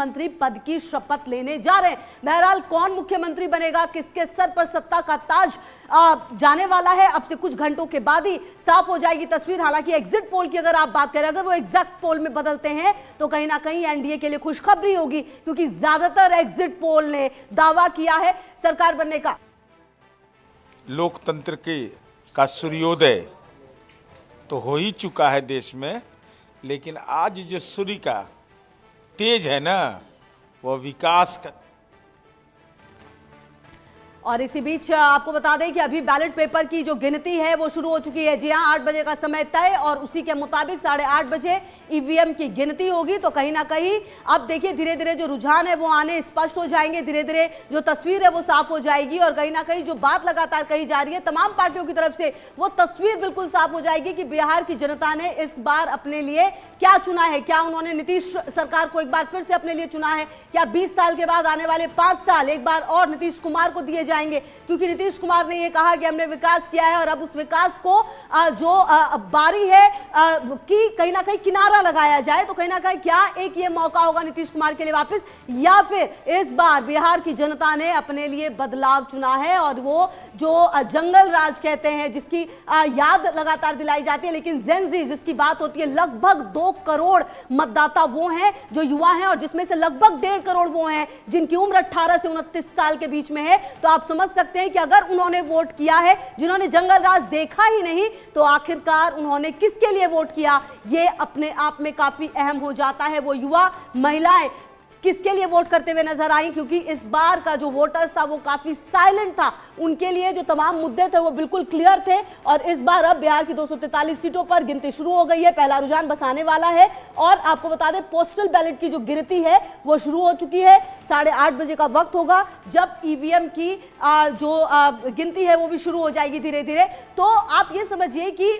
मंत्री पद की शपथ लेने जा रहे हैं। बहरहाल कौन मुख्यमंत्री बनेगा, किसके सर पर सत्ता का ताज जाने वाला है, अब से कुछ घंटों के बाद ही साफ हो जाएगी तस्वीर। हालांकि एग्जिट पोल की अगर आप बात करें, अगर वो एग्जैक्ट पोल में बदलते हैं तो कहीं ना कहीं एनडीए के लिए खुशखबरी होगी, क्योंकि ज्यादातर एग्जिट पोल ने दावा किया है सरकार बनने का। लोकतंत्र का सूर्योदय तो हो ही चुका है देश में, लेकिन आज जो सूर्य का तेज है ना, वो विकास का। और इसी बीच आपको बता दें कि अभी बैलेट पेपर की जो गिनती है वो शुरू हो चुकी है। जी हां, 8 बजे का समय तय और उसी के मुताबिक 8:30 बजे ईवीएम की गिनती होगी। तो कहीं ना कहीं अब देखिए धीरे धीरे जो रुझान है वो आने स्पष्ट हो जाएंगे, धीरे धीरे जो तस्वीर है वो साफ हो जाएगी और कहीं ना कहीं जो बात लगातार कही जा रही है तमाम पार्टियों की तरफ से, वो तस्वीर बिल्कुल साफ हो जाएगी कि बिहार की जनता ने इस बार अपने लिए क्या चुना है। क्या उन्होंने नीतीश सरकार को एक बार फिर से अपने लिए चुना है, क्या 20 साल के बाद आने वाले 5 साल एक बार और नीतीश कुमार को दिए जाएंगे, क्योंकि नीतीश कुमार ने यह कहा कि हमने विकास किया है और अब उस विकास को जो बारी है कि कहीं ना कहीं किनारा लगाया जाए। तो कहीं ना कहीं क्या एक ये मौका होगा नीतीश कुमार के लिए वापस, या फिर इस बार बिहार की जनता ने अपने लिए बदलाव चुना है और वो जो जंगल राज कहते हैं जिसकी याद लगातार दिलाई जाती है, लेकिन जेनजी जिसकी बात होती है, लगभग 2 करोड़ मतदाता वो हैं जो युवा हैं और जिसमें से लगभग 1.5 करोड़ वो हैं जिनकी उम्र 18 से 29 साल के बीच में है। तो आप समझ सकते हैं कि अगर उन्होंने वोट किया है, जिन्होंने जंगल राज देखा ही नहीं, तो आखिरकार उन्होंने किसके लिए वोट किया, ये अपने आप में काफी अहम हो जाता है। वो युवा, महिलाएं किसके लिए वोट करते हुए नजर आई, क्योंकि इस बार का जो वोटर्स था वो काफी साइलेंट था, उनके लिए जो तमाम मुद्दे थे वो बिल्कुल क्लियर थे। और इस बार अब बिहार की 243 सीटों पर गिनती शुरू हो गई है, पहला रुझान बस आने वाला है। और आपको बता दें पोस्टल बैलेट की जो गिनती है वो शुरू हो चुकी है। 8:30 बजे का वक्त होगा जब ईवीएम की जो गिनती है वो भी शुरू हो जाएगी धीरे धीरे। तो आप ये समझिए कि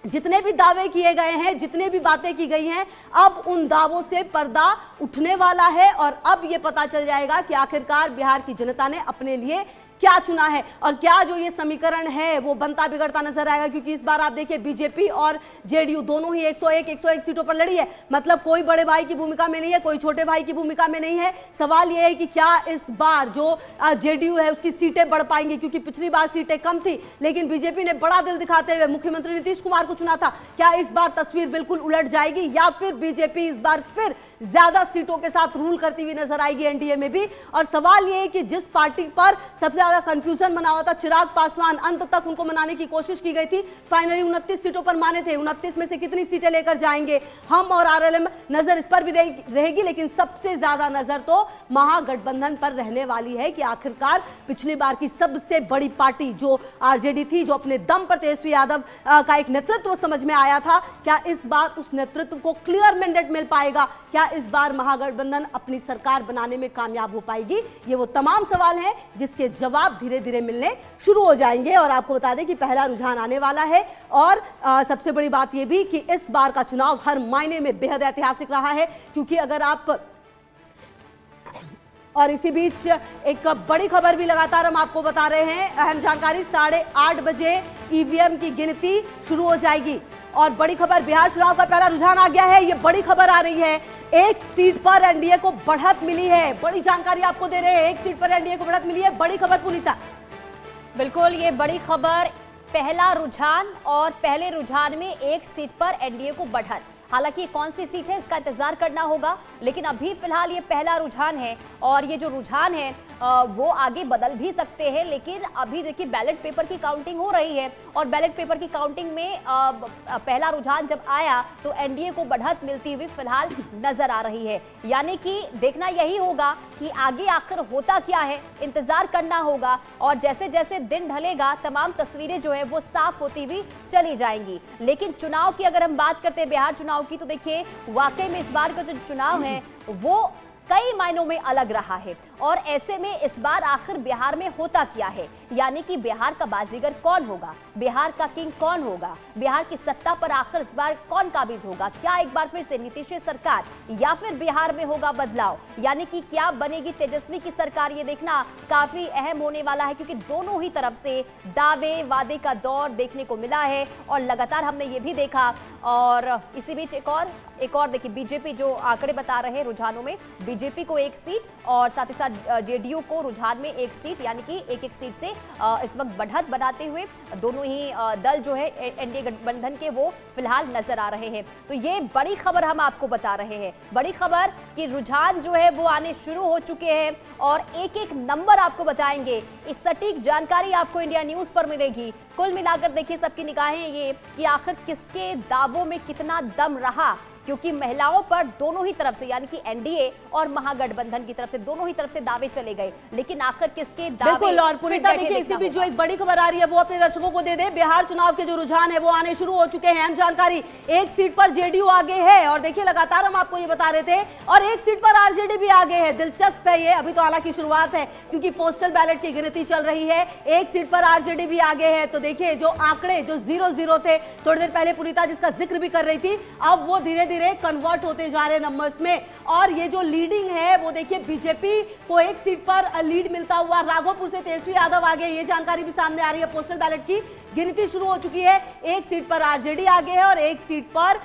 जितने भी दावे किए गए हैं, जितने भी बातें की गई हैं, अब उन दावों से पर्दा उठने वाला है और अब यह पता चल जाएगा कि आखिरकार बिहार की जनता ने अपने लिए क्या चुना है और क्या जो ये समीकरण है वो बनता बिगड़ता नजर आएगा। क्योंकि इस बार आप देखिए बीजेपी और जेडीयू दोनों ही 101 सीटों पर लड़ी है, मतलब कोई बड़े भाई की भूमिका में नहीं है, कोई छोटे भाई की भूमिका में नहीं है। सवाल यह है कि क्या इस बार जो जेडीयू है उसकी सीटें बढ़ पाएंगी, क्योंकि पिछली बार सीटें कम थी लेकिन बीजेपी ने बड़ा दिल दिखाते हुए मुख्यमंत्री नीतीश कुमार को चुना था। क्या इस बार तस्वीर बिल्कुल उलट जाएगी या फिर बीजेपी इस बार फिर ज्यादा सीटों के साथ रूल करती हुई नजर आएगी एनडीए में भी। और सवाल यह है कि जिस पार्टी पर सबसे ज्यादा कंफ्यूजन बना हुआ था चिराग पासवान, अंत तक उनको मनाने की कोशिश की गई थी, फाइनली 29 सीटों पर माने थे। 29 में से कितनी सीटें लेकर जाएंगे हम और आरएलएम, नजर इस पर भी रहेगी, लेकिन सबसे ज्यादा नजर तो महागठबंधन पर रहने वाली है कि आखिरकार पिछली बार की सबसे बड़ी पार्टी जो आरजेडी थी, जो अपने दम पर तेजस्वी यादव का एक नेतृत्व समझ में आया था, क्या इस बार उस नेतृत्व को क्लियर मैंडेट मिल पाएगा, क्या इस बार महागठबंधन अपनी सरकार बनाने में कामयाब हो पाएगी। ये वो तमाम सवाल हैं जिसके जवाब धीरे धीरे मिलने शुरू हो जाएंगे। और आपको बता दें कि पहला रुझान आने वाला है और सबसे बड़ी बात यह भी कि इस बार का चुनाव हर मायने में बेहद ऐतिहासिक रहा है, क्योंकि अगर आप और इसी बीच एक बड़ी खबर भी लगातार हम आपको बता रहे हैं, अहम जानकारी, 8:30 बजे ईवीएम की गिनती शुरू हो जाएगी। और बड़ी खबर, बिहार चुनाव का पहला रुझान आ गया है, ये बड़ी खबर आ रही है, 1 सीट पर एनडीए को बढ़त मिली है। बड़ी जानकारी आपको दे रहे हैं, 1 सीट पर एनडीए को बढ़त मिली है। बड़ी खबर पुनीता। बिल्कुल, ये बड़ी खबर, पहला रुझान और पहले रुझान में 1 सीट पर एनडीए को बढ़त। हालांकि कौन सी सीट है इसका इंतजार करना होगा, लेकिन अभी फिलहाल ये पहला रुझान है और ये जो रुझान है वो आगे बदल भी सकते हैं। लेकिन अभी देखिए बैलेट पेपर की काउंटिंग हो रही है और बैलेट पेपर की काउंटिंग में पहला रुझान जब आया तो एनडीए को बढ़त मिलती हुई फिलहाल नजर आ रही है। यानी कि देखना यही होगा कि आगे आखिर होता क्या है, इंतजार करना होगा और जैसे जैसे दिन ढलेगा तमाम तस्वीरें जो है वो साफ होती हुई चली जाएंगी। लेकिन चुनाव की अगर हम बात करते हैं बिहार चुनाव की, तो देखिए वाकई में इस बार का जो चुनाव है वो कई मायनों में अलग रहा है। और ऐसे में इस बार आखिर बिहार में होता क्या है, यानी कि बिहार का बाजीगर कौन होगा, बिहार का किंग कौन होगा, बिहार की सत्ता पर आखिर इस बार कौन काबिज होगा, क्या एक बार फिर से नीतीश सरकार या फिर बिहार में होगा बदलाव, यानी कि क्या बनेगी तेजस्वी की सरकार, ये देखना काफी अहम होने वाला है। क्योंकि दोनों ही तरफ से दावे वादे का दौर देखने को मिला है और लगातार हमने ये भी देखा। और इसी बीच एक और देखिए बीजेपी जो आंकड़े बता रहे हैं रुझानों में, बीजेपी बीजेपी को 1 सीट और साथ ही साथ जेडीयू को रुझान में 1 सीट, यानी कि एक सीट से इस वक्त बढ़त बनाते हुए दोनों ही दल जो है एनडीए गठबंधन के वो फिलहाल नजर आ रहे हैं। तो ये बड़ी खबर हम आपको बता रहे हैं, बड़ी खबर कि रुझान जो है वो आने शुरू हो चुके हैं और एक एक नंबर आपको बताएंगे। इस सटीक जानकारी आपको इंडिया न्यूज पर मिलेगी। कुल मिलाकर देखिए सबकी निगाहें ये कि आखिर किसके दावों में कितना दम रहा, क्योंकि महिलाओं पर दोनों ही तरफ से यानी कि एनडीए और महागठबंधन की तरफ से दोनों ही तरफ से दावे चले गए, लेकिन आखिर किसके दावे बिल्कुल। और पुनीता देखिए इसी बीच जो एक बड़ी खबर आ रही है वो अपने दर्शकों को दे दे। बिहार चुनाव के जो रुझान है वो आने शुरू हो चुके हैं। अहम जानकारी, 1 सीट पर जेडीयू आगे है और देखिए लगातार हम आपको ये बता रहे थे, और 1 सीट पर आरजेडी भी आगे है। दिलचस्प है ये, अभी तो हालांकि शुरुआत है क्योंकि पोस्टल बैलेट की गिनती चल रही है। 1 सीट पर आरजेडी भी आगे है। तो देखिए जो आंकड़े जो 0-0 थे थोड़ी देर पहले पुनीता जिसका जिक्र भी कर रही थी, अब वो धीरे धीरे कन्वर्ट होते जा रहे नंबर्स में। और ये जो लीडिंग है वो देखिए बीजेपी को 1 सीट पर लीड मिलता हुआ राघोपुर से तेजस्वी यादव आगे, ये जानकारी भी सामने आ रही है। पोस्टल बैलेट की गिनती शुरू हो चुकी है। 1 सीट पर आरजेडी आगे है और 1 सीट पर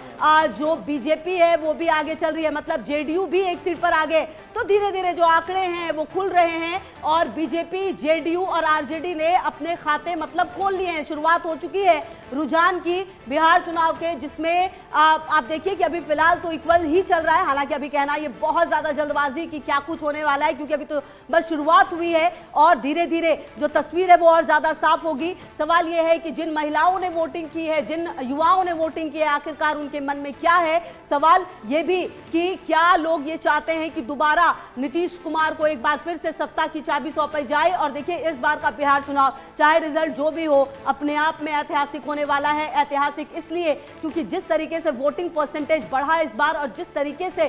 जो बीजेपी है वो भी आगे चल रही है, मतलब जेडीयू भी 1 सीट पर आगे। तो धीरे धीरे जो आंकड़े हैं वो खुल रहे हैं और बीजेपी, जेडीयू और आरजेडी ने अपने खाते मतलब खोल लिए हैं। शुरुआत हो चुकी है रुझान की बिहार चुनाव के, जिसमें आप देखिए कि अभी फिलहाल तो इक्वल ही चल रहा है। हालांकि अभी कहना ये बहुत ज्यादा जल्दबाजी की क्या कुछ होने वाला है, क्योंकि अभी तो बस शुरुआत हुई है और धीरे धीरे जो तस्वीर है वो और ज्यादा साफ होगी। सवाल ये है कि जिन महिलाओं ने वोटिंग की है, जिन युवाओं ने वोटिंग की है, आखिरकार उनके मन में क्या है। सवाल ये भी कि क्या लोग ये चाहते हैं कि दोबारा नीतीश कुमार को एक बार फिर से सत्ता की चाबी सौंपी जाए। और देखिए इस बार का बिहार चुनाव चाहे रिजल्ट जो भी हो अपने आप में ऐतिहासिक होने वाला है। ऐतिहासिक इसलिए क्योंकि जिस तरीके से वोटिंग परसेंटेज बढ़ा इस बार और जिस तरीके से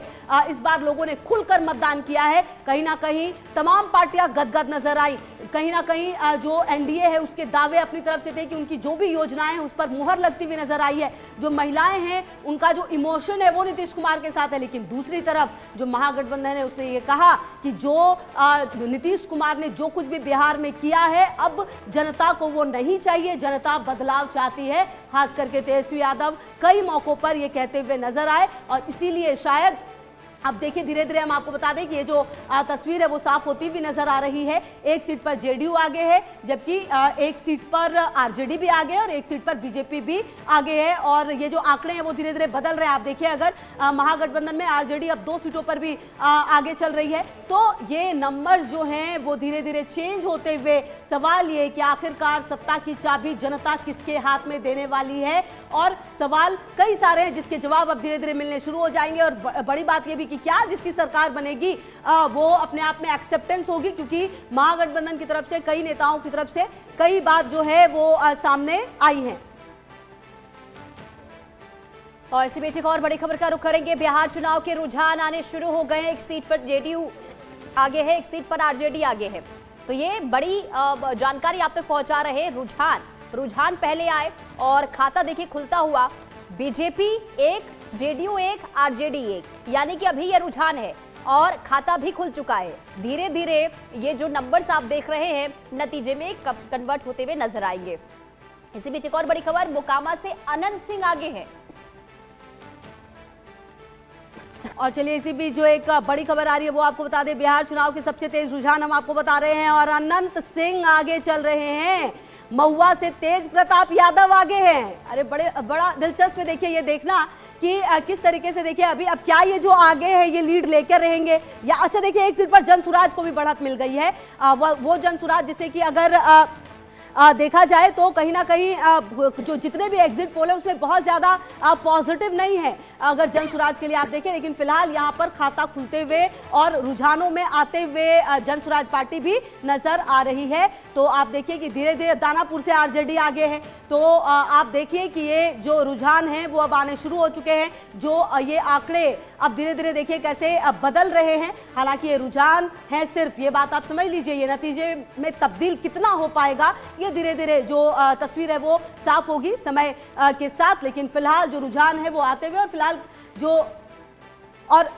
इस बार लोगों ने खुलकर मतदान किया है, कहीं ना कहीं तमाम पार्टियां गदगद नजर आई। कहीं ना कहीं जो एनडीए है उसके दावे अपनी तरफ से थे कि उनकी जो भी योजनाएं हैं उस पर मुहर लगती हुई नजर आई है। जो महिलाएं हैं उनका जो इमोशन है वो नीतीश कुमार के साथ है, लेकिन दूसरी तरफ जो महागठबंधन है उसने ये कहा कि जो नीतीश कुमार ने जो कुछ भी बिहार में किया है अब जनता को वो नहीं चाहिए, जनता बदलाव चाहती है। खास करके तेजस्वी यादव कई मौकों पर ये कहते हुए नजर आए और इसीलिए शायद अब देखिए धीरे धीरे हम आपको बता दें कि ये जो तस्वीर है वो साफ होती हुई नजर आ रही है। 1 सीट पर जेडीयू आगे है, जबकि 1 सीट पर आरजेडी भी आगे है और 1 सीट पर बीजेपी भी आगे है। और ये जो आंकड़े हैं वो धीरे धीरे बदल रहे हैं। आप देखिए अगर महागठबंधन में आरजेडी अब 2 सीटों पर भी आगे चल रही है, तो ये नंबर जो हैं वो धीरे धीरे चेंज होते हुए सवाल ये कि आखिरकार सत्ता की चाबी जनता किसके हाथ में देने वाली है। और सवाल कई सारे हैं जिसके जवाब अब धीरे धीरे मिलने शुरू हो जाएंगे। और बड़ी बात ये भी कि क्या जिसकी सरकार बनेगी वो अपने आप में एक्सेप्टेंस होगी, क्योंकि महागठबंधन की तरफ से कई नेताओं की तरफ से कई बात जो है वो सामने आई है। और इसी बीच एक और बड़ी खबर का रुख करेंगे। बिहार चुनाव के रुझान आने शुरू हो गए हैं। 1 सीट पर जेडीयू आगे है, 1 सीट पर आरजेडी आगे है। तो ये बड़ी जानकारी आप तक पहुंचा रहे हैं। रुझान पहले आए और खाता देखिए खुलता हुआ, बीजेपी 1, जेडीयू 1, आरजेडी 1, यानी कि अभी ये रुझान है और खाता भी खुल चुका है। धीरे धीरे ये जो नंबर्स आप देख रहे हैं नतीजे में कन्वर्ट होते हुए नजर आएंगे। इसी बीच एक और बड़ी खबर, मोकामा से अनंत सिंह आगे हैं। और चलिए इसी बीच जो एक बड़ी खबर आ रही है वो आपको बता दें। बिहार चुनाव के सबसे तेज रुझान हम आपको बता रहे हैं और अनंत सिंह आगे चल रहे हैं। महुआ से तेज प्रताप यादव आगे हैं। अरे बड़ा दिलचस्प है देखिए ये देखना कि किस तरीके से देखिए अभी अब क्या ये जो आगे है ये लीड लेकर रहेंगे या अच्छा देखिए 1 सीट पर जनसुराज को भी बढ़त मिल गई है। वो जनसुराज जिसे कि अगर देखा जाए तो कहीं ना कहीं जो जितने भी एग्जिट पोल है उसमें बहुत ज्यादा पॉजिटिव नहीं है अगर जनसुराज के लिए आप देखें, लेकिन फिलहाल यहां पर खाता खुलते हुए और रुझानों में आते हुए जनसुराज पार्टी भी नजर आ रही है। तो आप देखिए कि धीरे धीरे दानापुर से आरजेडी आगे है। तो आप देखिए कि ये जो रुझान है वो अब आने शुरू हो चुके हैं। जो ये आंकड़े अब धीरे धीरे देखिए कैसे अब बदल रहे हैं। हालांकि ये रुझान है, सिर्फ ये बात आप समझ लीजिए, ये नतीजे में तब्दील कितना हो पाएगा ये धीरे धीरे जो तस्वीर है वो साफ होगी समय के साथ। लेकिन फिलहाल जो रुझान है वो आते हुए और फिलहाल जो और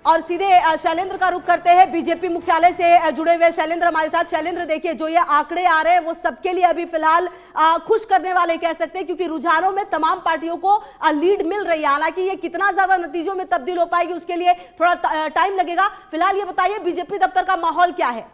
और सीधे शैलेंद्र का रुख करते हैं, बीजेपी मुख्यालय से जुड़े हुए शैलेंद्र हमारे साथ। शैलेंद्र, देखिए जो ये आंकड़े आ रहे हैं वो सबके लिए अभी फिलहाल खुश करने वाले कह सकते हैं, क्योंकि रुझानों में तमाम पार्टियों को लीड मिल रही है। हालांकि ये कितना ज्यादा नतीजों में तब्दील हो पाएगी उसके लिए थोड़ा टाइम लगेगा। फिलहाल ये बताइए बीजेपी दफ्तर का माहौल क्या है?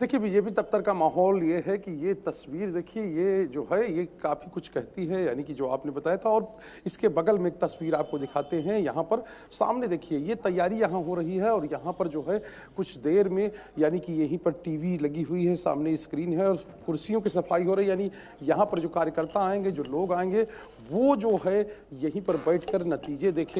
देखिए, बीजेपी दफ्तर का माहौल ये है कि ये तस्वीर देखिए, ये जो है ये काफ़ी कुछ कहती है, यानी कि जो आपने बताया था। और इसके बगल में एक तस्वीर आपको दिखाते हैं। यहाँ पर सामने देखिए ये तैयारी यहाँ हो रही है और यहाँ पर जो है कुछ देर में यानी कि यहीं पर टीवी लगी हुई है, सामने स्क्रीन है और कुर्सियों की सफाई हो रही है। यानी यहाँ पर जो कार्यकर्ता आएंगे, जो लोग आएंगे, वो जो है यहीं पर बैठकर नतीजे देखें।